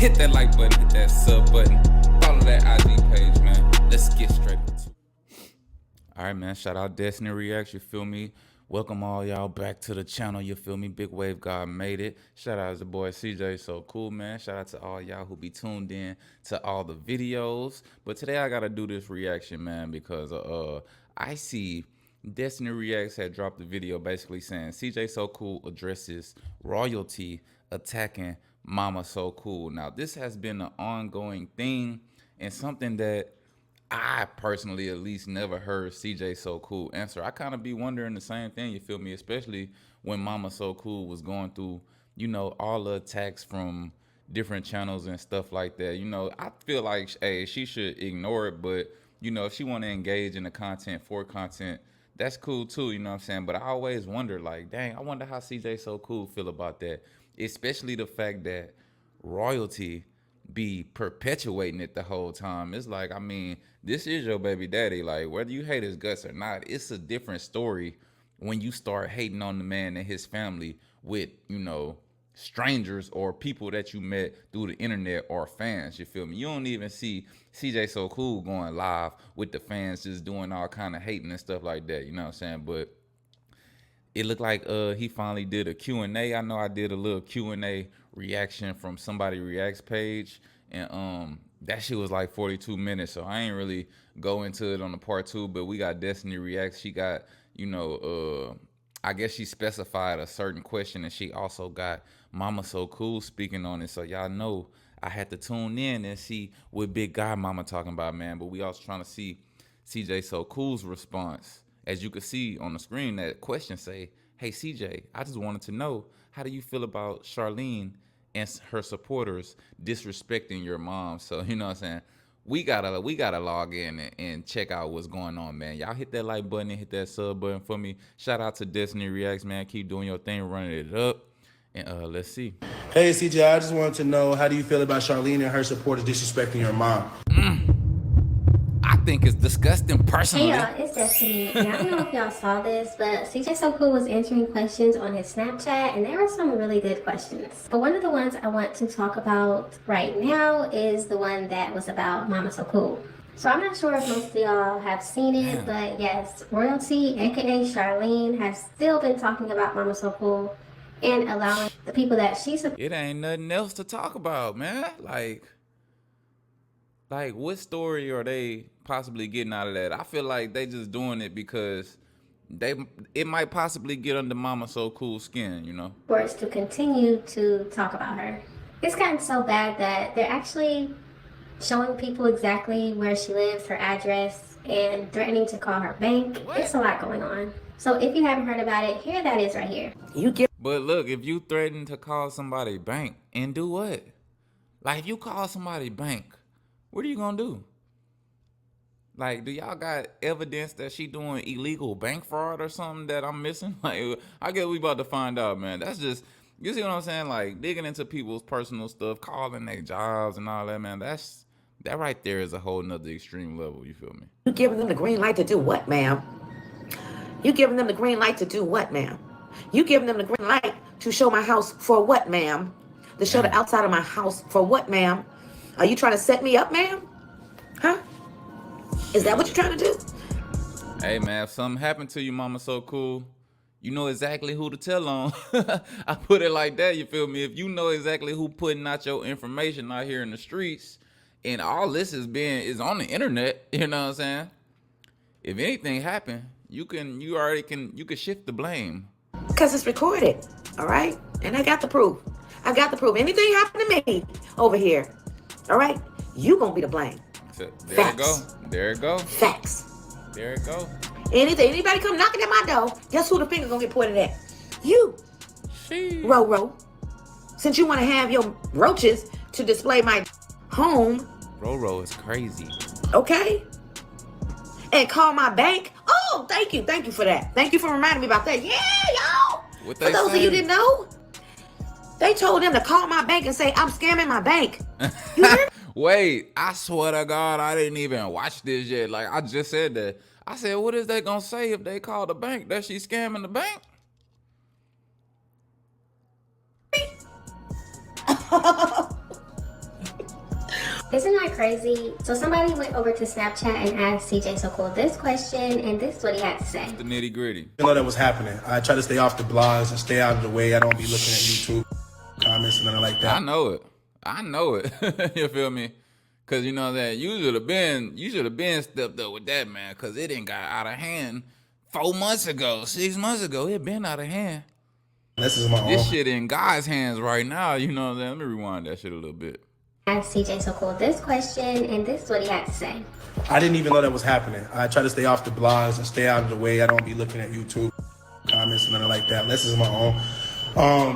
hit that like button, hit that sub button, follow that IG page, man. Let's get straight into it. All right, man. Shout out Destiny Reacts. You feel me? Welcome all y'all back to the channel. You feel me? Big Wave God made it. Shout out to the boy CJ. So cool, man. Shout out to all y'all who be tuned in to all the videos. But today I gotta do this reaction, man, because I see Destiny Reacts had dropped a video basically saying CJ So Cool addresses royalty attacking Mama So Cool. Now this has been an ongoing thing and something that I personally at least never heard CJ So Cool answer. I kind of be wondering the same thing, you feel me? Especially when Mama So Cool was going through, you know, all the attacks from different channels and stuff like that. You know, I feel like, hey, she should ignore it, but, you know, if she want to engage in the content for content, that's cool too, you know what I'm saying? But I always wonder, like, dang, I wonder how CJ So Cool feel about that. Especially the fact that royalty be perpetuating it the whole time. It's like, I mean, this is your baby daddy. Like, whether you hate his guts or not, it's a different story when you start hating on the man and his family with, you know, strangers or people that you met through the internet or fans, you feel me? You don't even see CJ So Cool going live with the fans just doing all kind of hating and stuff like that, you know what I'm saying? But it looked like he finally did a Q&A. I know I did a little Q&A reaction from Somebody Reacts page, and that shit was like 42 minutes, so I ain't really go into it on the part two, but we got Destiny Reacts. She got, you know, I guess she specified a certain question, and she also got Mama So Cool speaking on it, so y'all know I had to tune in and see what Big Guy Mama talking about, man. But we also trying to see CJ So Cool's response. As you can see on the screen, that question say, hey, CJ, I just wanted to know, how do you feel about Charlene and her supporters disrespecting your mom? So, you know what I'm saying? We gotta log in and check out what's going on, man. Y'all hit that like button and hit that sub button for me. Shout out to Destiny Reacts, man. Keep doing your thing, running it up. And let's see. Hey, CJ, I just wanted to know, how do you feel about Charlene and her supporters disrespecting your mom? I think it's disgusting personally. Hey y'all, it's Destiny, and I don't know if y'all saw this, but CJ So Cool was answering questions on his Snapchat, and there were some really good questions. But one of the ones I want to talk about right now is the one that was about Mama So Cool. So I'm not sure if most of y'all have seen it, but yes, Royalty, aka Charlene, has still been talking about Mama So Cool and allowing the people that she supports. It ain't nothing else to talk about, man. Like, what story are they possibly getting out of that? I feel like they just doing it because it might possibly get under Mama So Cool skin, you know? For us to continue to talk about her. It's gotten so bad that they're actually showing people exactly where she lives, her address, and threatening to call her bank. What? It's a lot going on. So if you haven't heard about it, here that is right here. But look, if you threaten to call somebody bank and do what? Like, if you call somebody bank, what are you gonna do? Like, do y'all got evidence that she doing illegal bank fraud or something that I'm missing? Like, I guess we about to find out, man. That's just, you see what I'm saying? Like, digging into people's personal stuff, calling their jobs and all that, man. That right there is a whole nother extreme level, you feel me? You giving them the green light to do what, ma'am? You giving them the green light to do what, ma'am? You giving them the green light to show my house for what, ma'am? To show the outside of my house for what, ma'am? Are you trying to set me up, ma'am? Huh? Is that what you're trying to do? Hey, man, if something happened to you, Mama So Cool, you know exactly who to tell on. I put it like that, you feel me? If you know exactly who putting out your information out here in the streets, and all this is on the internet, you know what I'm saying? If anything happened, you can shift the blame. Because it's recorded, all right? And I got the proof. I got the proof. Anything happened to me over here, all right? You gonna be to blame. So, there Facts. it go. There it go. Facts. There it go. Anybody come knocking at my door, guess who the finger gonna get pointed at? You. Ro. Since you want to have your roaches to display my home. Ro is crazy. Okay. And call my bank. Oh, thank you for that. Thank you for reminding me about that. Yeah, y'all. What For they those say? of you didn't know, they told them to call my bank and say, I'm scamming my bank. You heard me? Wait, I swear to God, I didn't even watch this yet. Like, I just said that. I said, what is they gonna say if they call the bank that she's scamming the bank? Isn't that crazy? So somebody went over to Snapchat and asked CJ So Cool this question, and this is what he had to say. The nitty gritty. You know that was happening. I try to stay off the blogs and stay out of the way. I don't be looking at YouTube comments and nothing like that. I know it. I know it. You feel me? Cause you know that you should have been stepped up with that, man. Cause it didn't got out of hand 4 months ago, 6 months ago. It been out of hand. This is my own. This shit in God's hands right now. You know what I'm saying? Let me rewind that shit a little bit. Asked CJ So Cool this question, and this is what he had to say. I didn't even know that was happening. I try to stay off the blogs and stay out of the way. I don't be looking at YouTube comments and nothing like that. This is my own.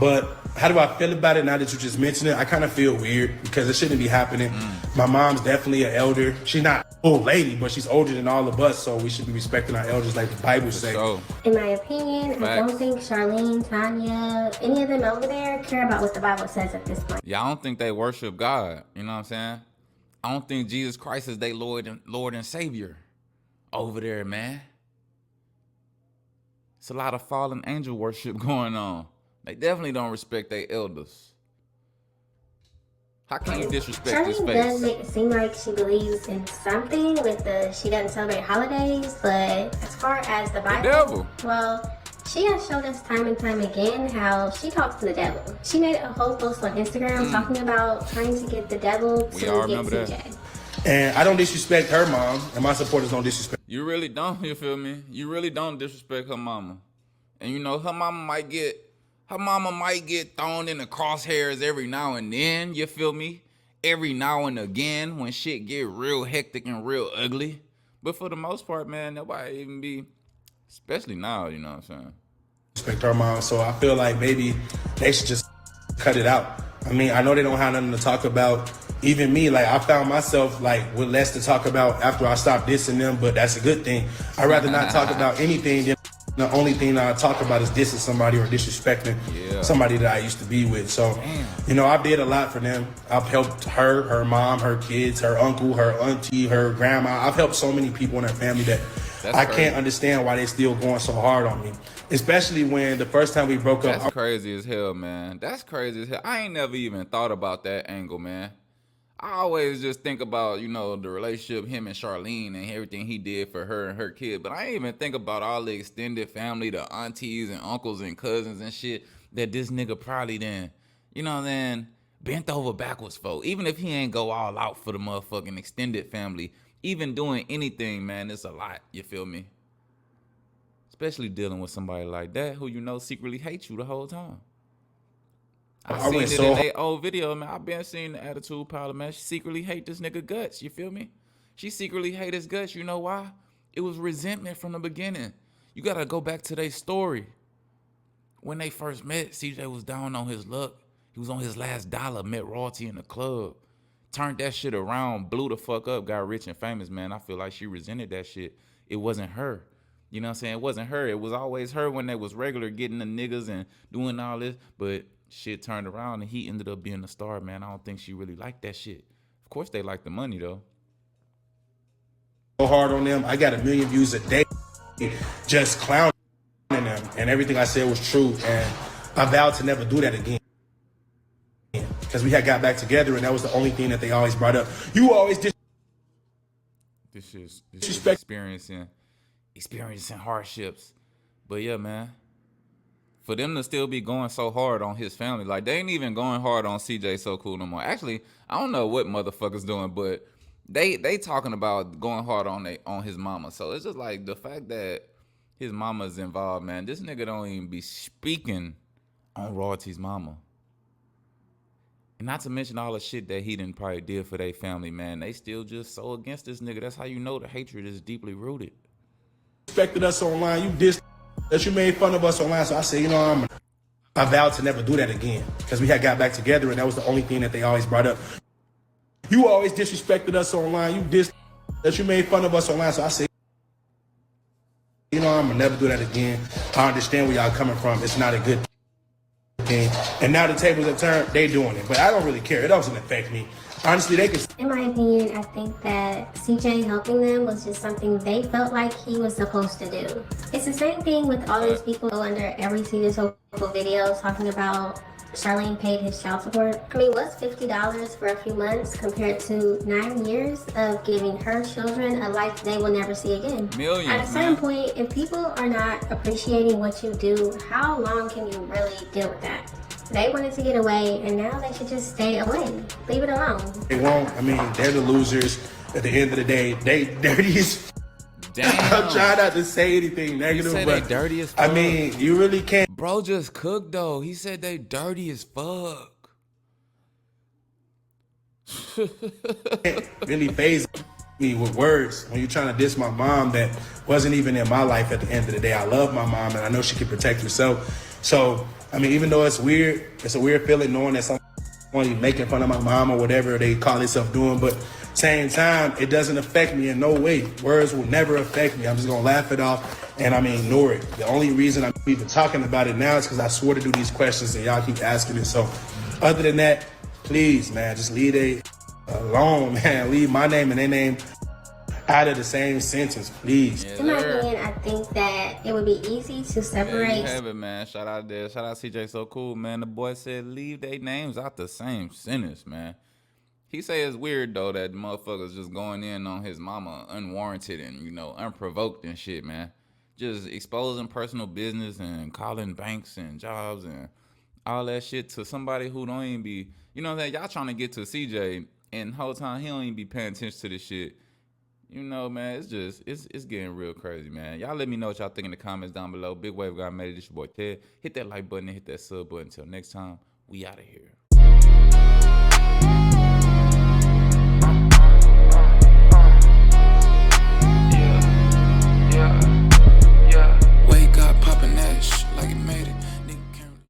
But how do I feel about it now that you just mentioned it? I kind of feel weird because it shouldn't be happening. My mom's definitely an elder. She's not an old lady, but she's older than all of us, so we should be respecting our elders like the Bible says. So, In my opinion, I don't think Charlene, Tanya, any of them over there care about what the Bible says at this point. yeah, I don't think they worship God. You know what I'm saying? I don't think Jesus Christ is their Lord and Savior over there, man. It's a lot of fallen angel worship going on. They definitely don't respect their elders. How can you disrespect this Charlene face? does make it seem like she believes in something with she doesn't celebrate holidays, but as far as the Bible, devil. well, she has shown us time and time again how she talks to the devil. She made a whole post on Instagram talking about trying to get the devil We all to get remember CJ. that. And I don't disrespect her mom, and my supporters don't disrespect. You really don't, you feel me? You really don't disrespect her mama. And you know, her mama might get thrown in the crosshairs every now and then, you feel me? Every now and again when shit get real hectic and real ugly. But for the most part, man, nobody even be, especially now, you know what I'm saying? Respect her mom, so I feel like maybe they should just cut it out. I mean, I know they don't have nothing to talk about. Even me, like I found myself like with less to talk about after I stopped dissing them, but that's a good thing. I'd rather not talk about anything than the only thing that I talk about is dissing somebody or disrespecting somebody that I used to be with. So, you know, I did a lot for them. I've helped her, her mom, her kids, her uncle, her auntie, her grandma. I've helped so many people in her family that I can't understand why they still going so hard on me. Especially when the first time we broke up. That's crazy as hell, man. That's crazy as hell. I ain't never even thought about that angle, man. I always just think about, you know, the relationship, him and Charlene and everything he did for her and her kid. But I ain't even think about all the extended family, the aunties and uncles and cousins and shit that this nigga probably then, you know what I'm saying, bent over backwards for. Even if he ain't go all out for the motherfucking extended family, even doing anything, man, it's a lot, you feel me? Especially dealing with somebody like that who you know secretly hates you the whole time. I seen it in their old video, man. I've been seeing the attitude problem, man. She secretly hate this nigga guts, you feel me? She secretly hate his guts, you know why? It was resentment from the beginning. You gotta go back to their story. When they first met, CJ was down on his luck. He was on his last dollar, met Royalty in the club. Turned that shit around, blew the fuck up, got rich and famous, man. I feel like she resented that shit. It wasn't her. You know what I'm saying? It wasn't her. It was always her when they was regular getting the niggas and doing all this. But shit turned around and he ended up being a star, man. I don't think she really liked that shit. Of course they like the money, though. So hard on them. I got 1 million views a day just clowning them. And everything I said was true. And I vowed to never do that again. Because we had got back together and that was the only thing that they always brought up. You always did. This is experiencing hardships. But yeah, man. For them to still be going so hard on his family, like they ain't even going hard on CJ So Cool no more. Actually, I don't know what motherfuckers doing, but they talking about going hard on his mama. So it's just like the fact that his mama's involved, man. This nigga don't even be speaking on Royalty's mama. And not to mention all the shit that he done probably did for their family, man. They still just so against this nigga. That's how you know the hatred is deeply rooted. Respected us online. You dissed that you made fun of us online. So I said, you know, I vowed to never do that again. Because we had got back together and that was the only thing that they always brought up. You always disrespected us online. You dissed that you made fun of us online. So I said, you know, I'm going to never do that again. I understand where y'all coming from. It's not a good thing. And now the tables have turned. They doing it. But I don't really care. It doesn't affect me. Honestly, they can. In my opinion, I think that CJ helping them was just something they felt like he was supposed to do. It's the same thing with all these people under every CJ So Cool video talking about Charlene paid his child support. I mean, what's $50 for a few months compared to 9 years of giving her children a life they will never see again? Millions, At a certain man. point, if people are not appreciating what you do, how long can you really deal with that? They wanted to get away, and now they should just stay away. Leave it alone. They won't. I mean, they're the losers. At the end of the day, they dirty as. Damn. I'm trying not to say anything He negative, said but they dirty as I fuck. mean, you really can't Bro just cooked though. He said they dirty as fuck. really phase me with words when you're trying to diss my mom that wasn't even in my life at the end of the day. I love my mom and I know she can protect herself. So, I mean, even though it's weird, it's a weird feeling knowing that someone making fun of my mom or whatever they call themselves doing, but same time, it doesn't affect me in no way. Words will never affect me. I'm just gonna laugh it off and ignore it. The only reason I'm even talking about it now is because I swore to do these questions and y'all keep asking it. So other than that, please, man, just leave it alone, man. Leave my name and their name out of the same sentence, please. Yes, In my sir. opinion, I think that it would be easy to There you separate. have it, man. Shout out there. Shout out CJ So Cool, man. The boy said leave their names out the same sentence, man. He say it's weird though that motherfuckers just going in on his mama unwarranted and unprovoked and shit, man. Just exposing personal business and calling banks and jobs and all that shit to somebody who don't even be, what I'm saying? Y'all trying to get to CJ and the whole time he don't even be paying attention to this shit. Man, it's getting real crazy, man. Y'all let me know what y'all think in the comments down below. Big Wave God made it. This your boy Ted. Hit that like button and hit that sub button. Until next time, we out of here.